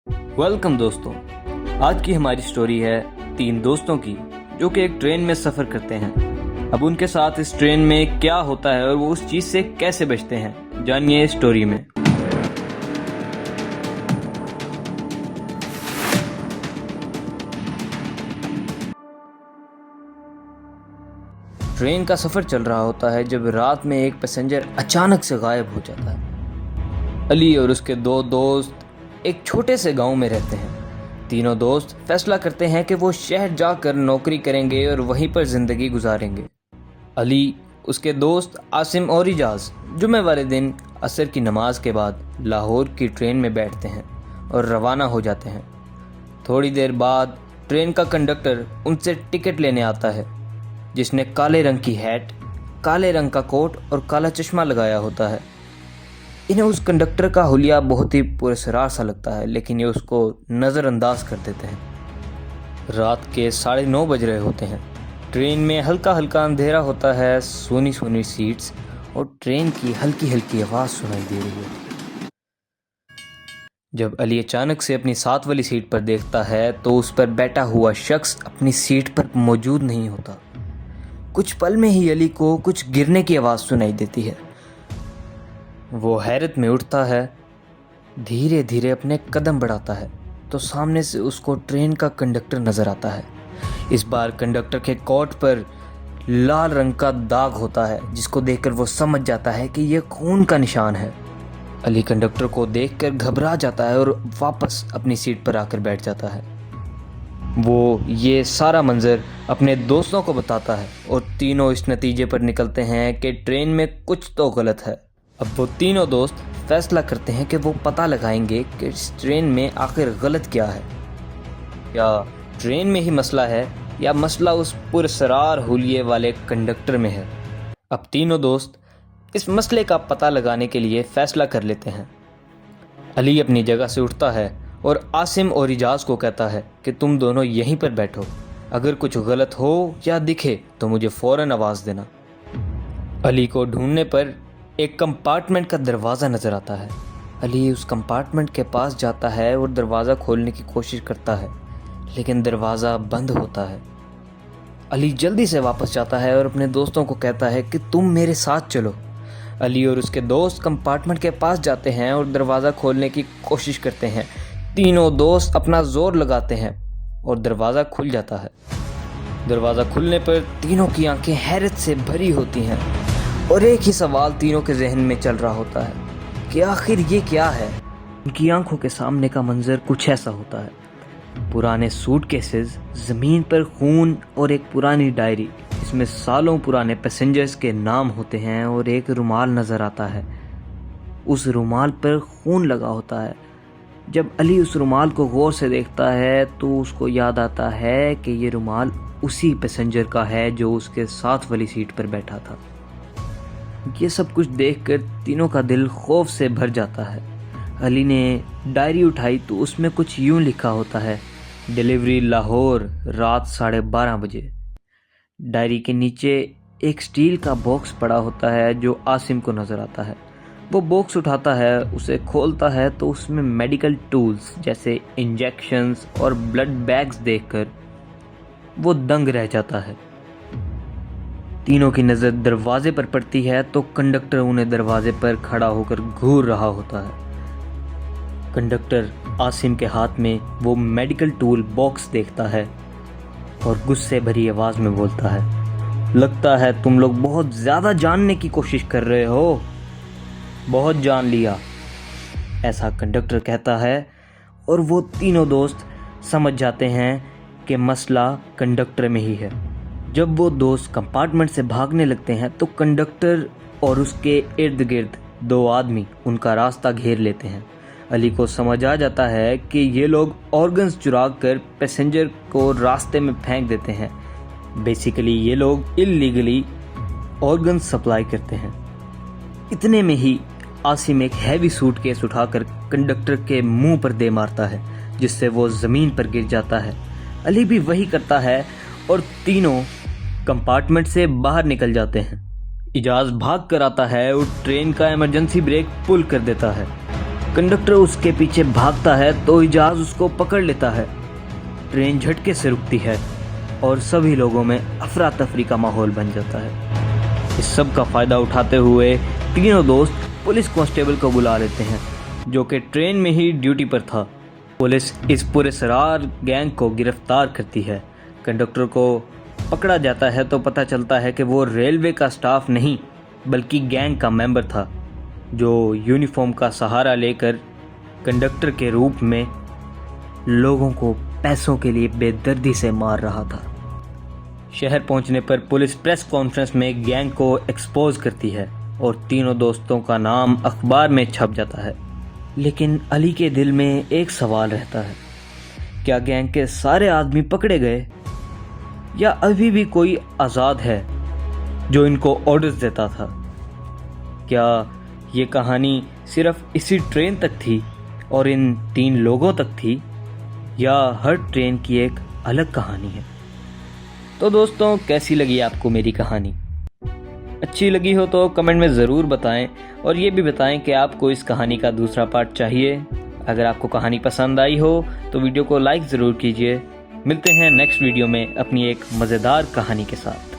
Welcome दोस्तों, आज की हमारी स्टोरी है 3 दोस्तों की जो कि एक ट्रेन में सफ़र करते हैं। अब उनके साथ इस ट्रेन में क्या होता है और वो उस चीज़ से कैसे बचते हैं, जानिए इस स्टोरी में। ट्रेन का सफ़र चल रहा होता है जब रात में एक पैसेंजर अचानक से गायब हो जाता है। अली और उसके 2 दोस्त एक छोटे से गांव में रहते हैं। तीनों दोस्त फैसला करते हैं कि वो शहर जाकर नौकरी करेंगे और वहीं पर ज़िंदगी गुजारेंगे। अली, उसके दोस्त आसिम और इजाज़ जुमे वाले दिन असर की नमाज के बाद लाहौर की ट्रेन में बैठते हैं और रवाना हो जाते हैं। थोड़ी देर बाद ट्रेन का कंडक्टर उनसे टिकट लेने आता है, जिसने काले रंग की हैट, काले रंग का कोट और काला चश्मा लगाया होता है। इन्हें उस कंडक्टर का हुलिया बहुत ही पुरस्कार सा लगता है, लेकिन ये उसको नज़रअंदाज कर देते हैं। रात के 9:30 बज रहे होते हैं। ट्रेन में हल्का हल्का अंधेरा होता है, सोनी सोनी सीट्स और ट्रेन की हल्की हल्की आवाज़ सुनाई दे रही है। जब अली अचानक से अपनी साथ वाली सीट पर देखता है तो उस पर बैठा हुआ शख्स अपनी सीट पर मौजूद नहीं होता। कुछ पल में ही अली को कुछ गिरने की आवाज़ सुनाई देती है। वो हैरत में उठता है, धीरे धीरे अपने कदम बढ़ाता है तो सामने से उसको ट्रेन का कंडक्टर नज़र आता है। इस बार कंडक्टर के कोट पर लाल रंग का दाग होता है, जिसको देखकर वो समझ जाता है कि ये खून का निशान है। अली कंडक्टर को देखकर घबरा जाता है और वापस अपनी सीट पर आकर बैठ जाता है। वो ये सारा मंजर अपने दोस्तों को बताता है और तीनों इस नतीजे पर निकलते हैं कि ट्रेन में कुछ तो गलत है। अब वो तीनों दोस्त फैसला करते हैं कि वो पता लगाएंगे कि इस ट्रेन में आखिर गलत क्या है। क्या ट्रेन में ही मसला है या मसला उस पुरस्कार हुलिये वाले कंडक्टर में है। अब तीनों दोस्त इस मसले का पता लगाने के लिए फ़ैसला कर लेते हैं। अली अपनी जगह से उठता है और आसिम और इजाज़ को कहता है कि तुम दोनों यहीं पर बैठो, अगर कुछ गलत हो या दिखे तो मुझे फ़ौरन आवाज़ देना। अली को ढूंढने पर एक कंपार्टमेंट का दरवाज़ा नज़र आता है। अली उस कंपार्टमेंट के पास जाता है और दरवाज़ा खोलने की कोशिश करता है, लेकिन दरवाज़ा बंद होता है। अली जल्दी से वापस जाता है और अपने दोस्तों को कहता है कि तुम मेरे साथ चलो। अली और उसके दोस्त कंपार्टमेंट के पास जाते हैं और दरवाज़ा खोलने की कोशिश करते हैं। तीनों दोस्त अपना जोर लगाते हैं और दरवाज़ा खुल जाता है। दरवाज़ा खुलने पर तीनों की आंखें हैरत से भरी होती हैं और एक ही सवाल तीनों के जहन में चल रहा होता है कि आखिर ये क्या है। उनकी आंखों के सामने का मंजर कुछ ऐसा होता है। पुराने सूटकेसेस, ज़मीन पर खून और एक पुरानी डायरी, इसमें सालों पुराने पैसेंजर्स के नाम होते हैं और एक रुमाल नज़र आता है। उस रुमाल पर खून लगा होता है। जब अली उस रुमाल को गौर से देखता है तो उसको याद आता है कि ये रुमाल उसी पैसेंजर का है जो उसके साथ वाली सीट पर बैठा था। ये सब कुछ देखकर तीनों का दिल खौफ से भर जाता है। अली ने डायरी उठाई तो उसमें कुछ यूं लिखा होता है, डिलीवरी लाहौर, रात 12:30 बजे। डायरी के नीचे एक स्टील का बॉक्स पड़ा होता है जो आसिम को नज़र आता है। वो बॉक्स उठाता है, उसे खोलता है तो उसमें मेडिकल टूल्स जैसे इंजेक्शंस और ब्लड बैग्स देखकर वो दंग रह जाता है। तीनों की नज़र दरवाजे पर पड़ती है तो कंडक्टर उन्हें दरवाजे पर खड़ा होकर घूर रहा होता है। कंडक्टर आसिम के हाथ में वो मेडिकल टूल बॉक्स देखता है और गुस्से भरी आवाज़ में बोलता है, लगता है तुम लोग बहुत ज़्यादा जानने की कोशिश कर रहे हो, बहुत जान लिया, ऐसा कंडक्टर कहता है। और वो तीनों दोस्त समझ जाते हैं कि मसला कंडक्टर में ही है। जब वो दोस्त कंपार्टमेंट से भागने लगते हैं तो कंडक्टर और उसके इर्द गिर्द 2 आदमी उनका रास्ता घेर लेते हैं। अली को समझ आ जाता है कि ये लोग ऑर्गन्स चुरा कर पैसेंजर को रास्ते में फेंक देते हैं। बेसिकली ये लोग इल्लीगली ऑर्गन्स सप्लाई करते हैं। इतने में ही आसिम एक हैवी सूटकेस उठाकर कंडक्टर के मुंह पर दे मारता है, जिससे वो ज़मीन पर गिर जाता है। अली भी वही करता है और तीनों कंपार्टमेंट से बाहर निकल जाते हैं। इजाज़ भाग कर आता है और ट्रेन का इमरजेंसी ब्रेक पुल कर देता है। कंडक्टर उसके पीछे भागता है तो इजाज उसको पकड़ लेता है। ट्रेन झटके से रुकती है और सभी लोगों में अफरा तफरी का माहौल बन जाता है। इस सब का फ़ायदा उठाते हुए तीनों दोस्त पुलिस कांस्टेबल को बुला लेते हैं, जो कि ट्रेन में ही ड्यूटी पर था। पुलिस इस पूरे सरार गैंग को गिरफ्तार करती है। कंडक्टर को पकड़ा जाता है तो पता चलता है कि वो रेलवे का स्टाफ नहीं बल्कि गैंग का मेंबर था, जो यूनिफॉर्म का सहारा लेकर कंडक्टर के रूप में लोगों को पैसों के लिए बेदर्दी से मार रहा था। शहर पहुंचने पर पुलिस प्रेस कॉन्फ्रेंस में गैंग को एक्सपोज करती है और तीनों दोस्तों का नाम अखबार में छप जाता है। लेकिन अली के दिल में एक सवाल रहता है, क्या गैंग के सारे आदमी पकड़े गए या अभी भी कोई आज़ाद है जो इनको ऑर्डर्स देता था? क्या ये कहानी सिर्फ इसी ट्रेन तक थी और इन 3 लोगों तक थी, या हर ट्रेन की एक अलग कहानी है? तो दोस्तों, कैसी लगी आपको मेरी कहानी? अच्छी लगी हो तो कमेंट में ज़रूर बताएं और ये भी बताएं कि आपको इस कहानी का दूसरा पार्ट चाहिए। अगर आपको कहानी पसंद आई हो तो वीडियो को लाइक ज़रूर कीजिए। मिलते हैं नेक्स्ट वीडियो में अपनी एक मज़ेदार कहानी के साथ।